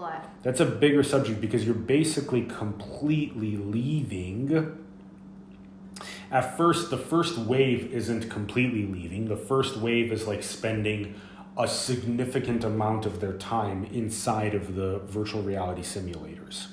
lot. That's a bigger subject because you're basically completely leaving. At first, the first wave isn't completely leaving. The first wave is like spending a significant amount of their time inside of the virtual reality simulators.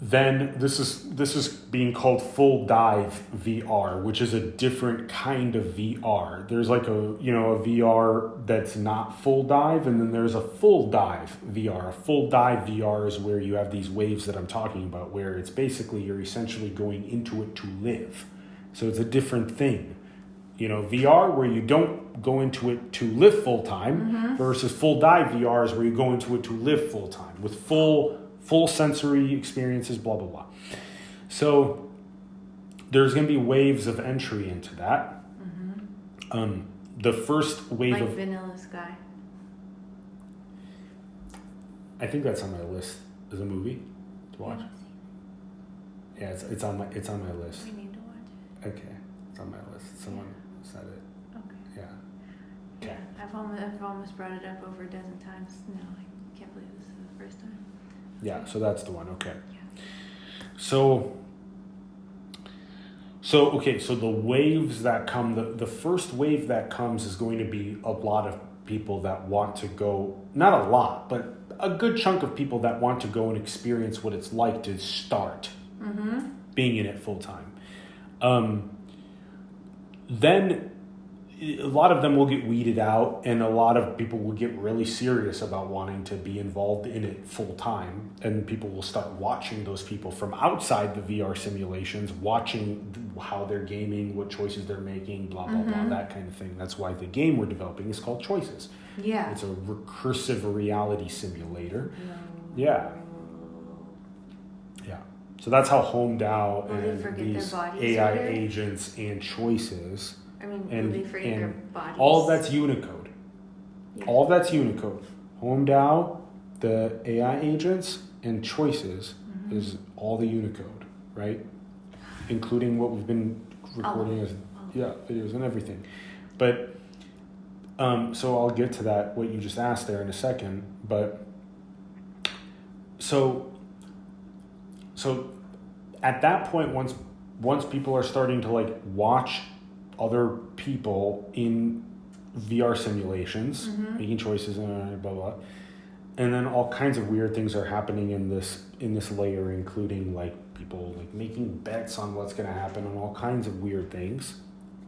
Then this is being called full dive VR, which is a different kind of VR. There's like a VR that's not full dive, and then there's a full dive VR. A full dive VR is where you have these waves that I'm talking about, where it's basically you're essentially going into it to live. So it's a different thing. VR where you don't go into it to live full time versus full dive VR is where you go into it to live full time with full sensory experiences, blah, blah, blah. So there's going to be waves of entry into that. The first wave like of Vanilla Sky. I think that's on my list as a movie to watch. Yeah, it's on my list. We need to watch it. Okay, it's on my list. Someone said it. Okay. Yeah. Okay. Yeah, I've almost brought it up over a dozen times now. I can't believe this is the first time. Yeah, so that's the one. Okay. Yeah. So the waves that come, the first wave that comes is going to be a lot of people that want to go, not a lot, but a good chunk of people that want to go and experience what it's like to start being in it full time. Then a lot of them will get weeded out, and a lot of people will get really serious about wanting to be involved in it full time, and people will start watching those people from outside the VR simulations, watching how they're gaming, what choices they're making, blah, blah, blah, that kind of thing. That's why the game we're developing is called Choices. Yeah. It's a recursive reality simulator. Yeah. Yeah. So that's how HomeDAO and these AI agents and Choices... will they forget their bodies? All of that's Unicode. Yeah. All of that's Unicode. HomeDAO, the AI agents, and Choices is all the Unicode, right? Including what we've been recording as videos and everything. But so I'll get to that, what you just asked there in a second. But so at that point, once people are starting to like watch other people in VR simulations, making choices and blah, blah, and then all kinds of weird things are happening in this layer, including like people like making bets on what's going to happen and all kinds of weird things,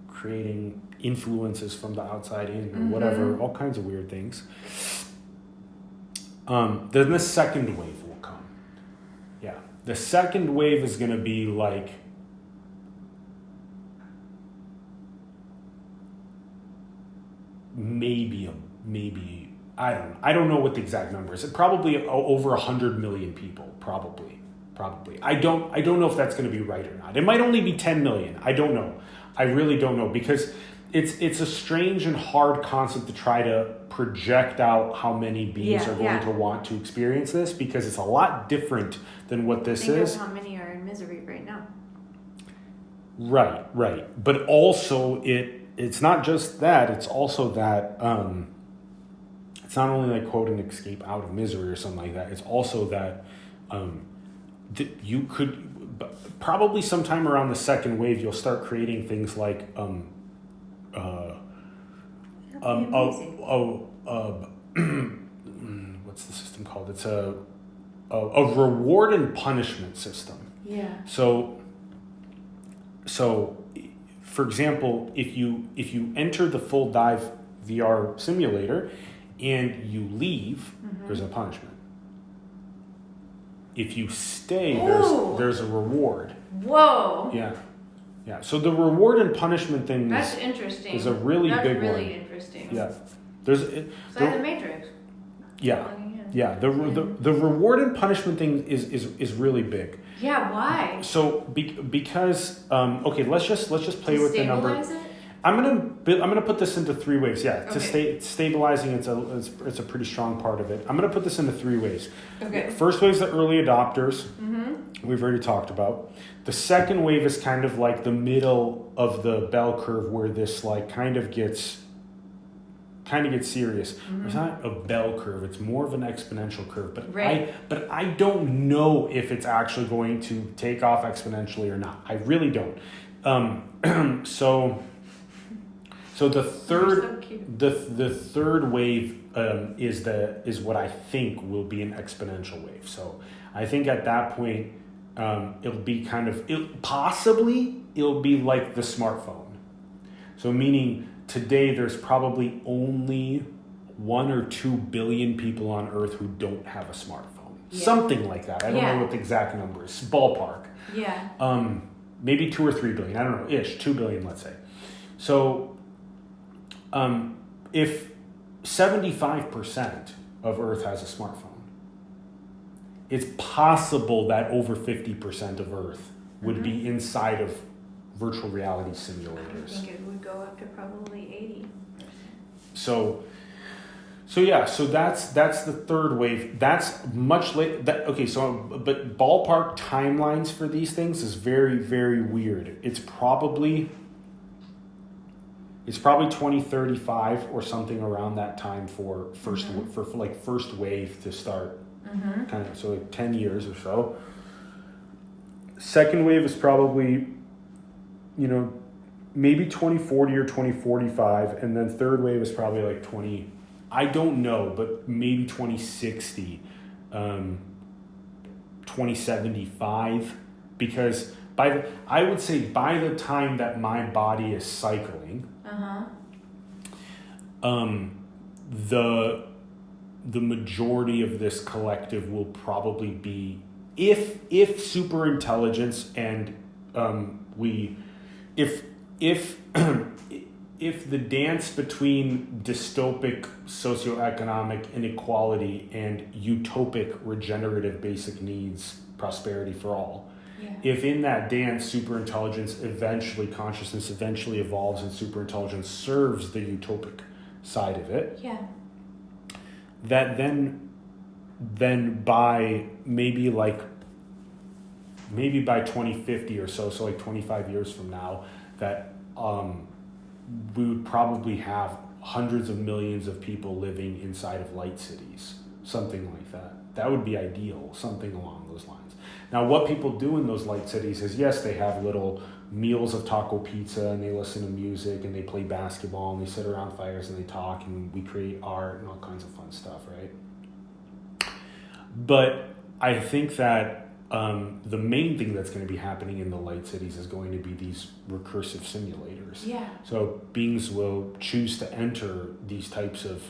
creating influences from the outside in or whatever, all kinds of weird things. Then the second wave will come. Yeah, the second wave is going to be like maybe I don't know what the exact number is. It probably over 100 million people, probably. I don't know if that's going to be right or not. It might only be 10 million. I don't know. I really don't know, because it's a strange and hard concept to try to project out how many beings are going to want to experience this, because it's a lot different than what this Think is. of how many are in misery right now. Right. But also it's not just that, it's also that it's not only like quote an escape out of misery or something like that, it's also that you could probably sometime around the second wave you'll start creating things like what's the system called? It's a reward and punishment system. Yeah. So for example, if you enter the full dive VR simulator and you leave, there's a punishment. If you stay, there's a reward. Whoa. Yeah. So the reward and punishment thing that's interesting. Is a really big one. That's really interesting. Yeah. It's like the Matrix. Yeah. The reward and punishment thing is really big. Yeah. Why? So because okay, let's just play with the number. It? I'm gonna put this into three ways. Yeah, okay. Stabilizing it's a pretty strong part of it. I'm gonna put this into three ways. Okay. First wave is the early adopters. We've already talked about. The second wave is kind of like the middle of the bell curve, where this like kind of gets kind of gets serious. It's not a bell curve; it's more of an exponential curve. But Right. I don't know if it's actually going to take off exponentially or not. I really don't. So the third So cute. the third wave is what I think will be an exponential wave. So I think at that point it'll be it'll be like the smartphone. So meaning today there's probably only 1 or 2 billion people on Earth who don't have a smartphone. Yeah. Something like that. I don't Yeah. know what the exact number is. Ballpark. Yeah. Maybe 2 or 3 billion. I don't know. 2 billion, let's say. So if 75% of Earth has a smartphone, it's possible that over 50% of Earth would be inside of virtual reality I simulators. think it would go up to probably 80. So that's the third wave. That's much late. But ballpark timelines for these things is very, very weird. It's probably 2035 or something around that time for first wave to start. Kind of, so like 10 years or so. Second wave is probably, maybe 2040 or 2045, and then third wave is probably like 20. I don't know, but maybe 2060, 2075, because I would say by the time that my body is cycling, the majority of this collective will probably be, if super intelligence and if the dance between dystopic socioeconomic inequality and utopic regenerative basic needs, prosperity for all, if in that dance consciousness eventually evolves and superintelligence serves the utopic side of it, that then by maybe by 2050 or so like 25 years from now, that we would probably have hundreds of millions of people living inside of light cities, something like that. That would be ideal, something along those lines. Now, what people do in those light cities is, yes, they have little meals of taco pizza, and they listen to music, and they play basketball, and they sit around fires, and they talk, and we create art and all kinds of fun stuff, right? But I think that the main thing that's going to be happening in the light cities is going to be these recursive simulators. Yeah. So beings will choose to enter these types of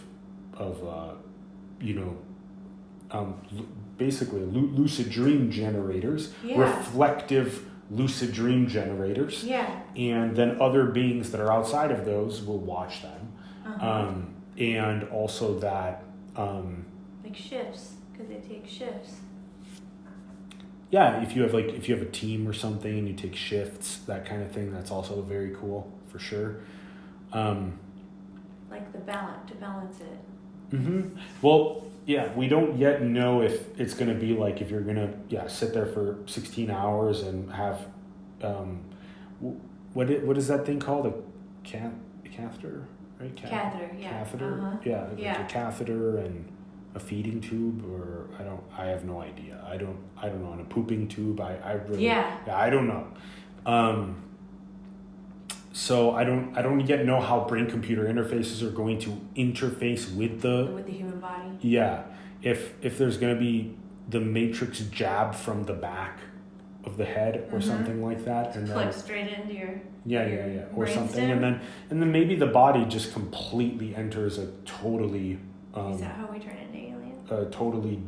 basically lucid dream generators, reflective lucid dream generators. Yeah. And then other beings that are outside of those will watch them. And also that... like shifts, because they take shifts. Yeah, if you have a team or something and you take shifts, that kind of thing, that's also very cool for sure. Like to balance it. Well, yeah, we don't yet know if it's going to be like if you're going to sit there for 16 hours and have what is that thing called, a catheter, right? Catheter, yeah. Catheter, like a catheter and a feeding tube, or I have no idea. I don't know. And a pooping tube, I really I don't know. So I don't yet know how brain computer interfaces are going to interface with the human body. Yeah, if there's going to be the matrix jab from the back of the head or something like that, and Plug then straight into your or something, and then maybe the body just completely enters a totally is that how we turn into aliens? a totally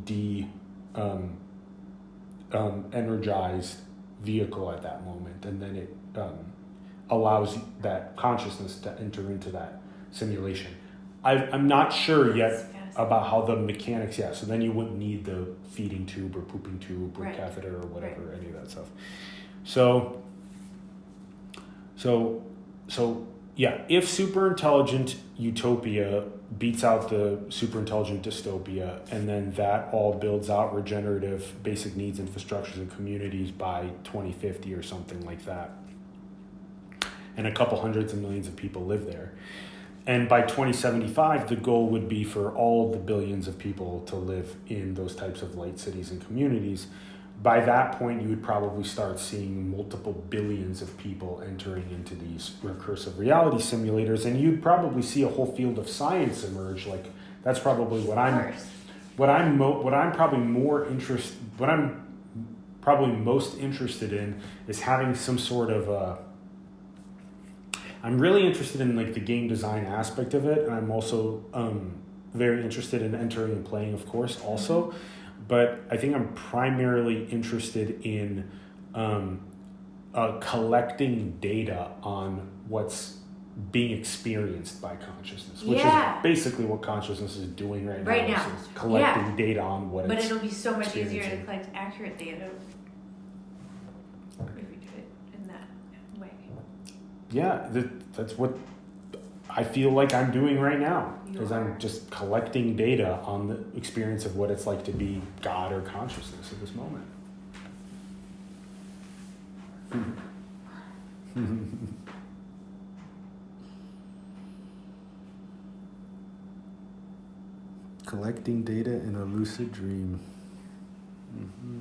energized vehicle at that moment, and then it allows that consciousness to enter into that simulation. I'm not sure yet about how the mechanics. So then you wouldn't need the feeding tube or pooping tube or catheter or whatever, any of that stuff. So if super intelligent utopia beats out the super intelligent dystopia, and then that all builds out regenerative basic needs infrastructures and communities by 2050 or something like that, and a couple hundreds of millions of people live there, And by 2075, the goal would be for all the billions of people to live in those types of light cities and communities. By that point, you would probably start seeing multiple billions of people entering into these recursive reality simulators, and you'd probably see a whole field of science emerge. Like that's probably what I'm probably most interested in is having some sort of I'm really interested in like the game design aspect of it, and I'm also very interested in entering and playing, of course, also. But I think I'm primarily interested in collecting data on what's being experienced by consciousness, which is basically what consciousness is doing right now. Is collecting data on what but it's it'll be so much easier to experiencing. collect accurate data if we do it in that way. Yeah, that's what I feel like I'm doing right now. You Is are. I'm just collecting data on the experience of what it's like to be God or consciousness at this moment. Collecting data in a lucid dream. Mm-hmm.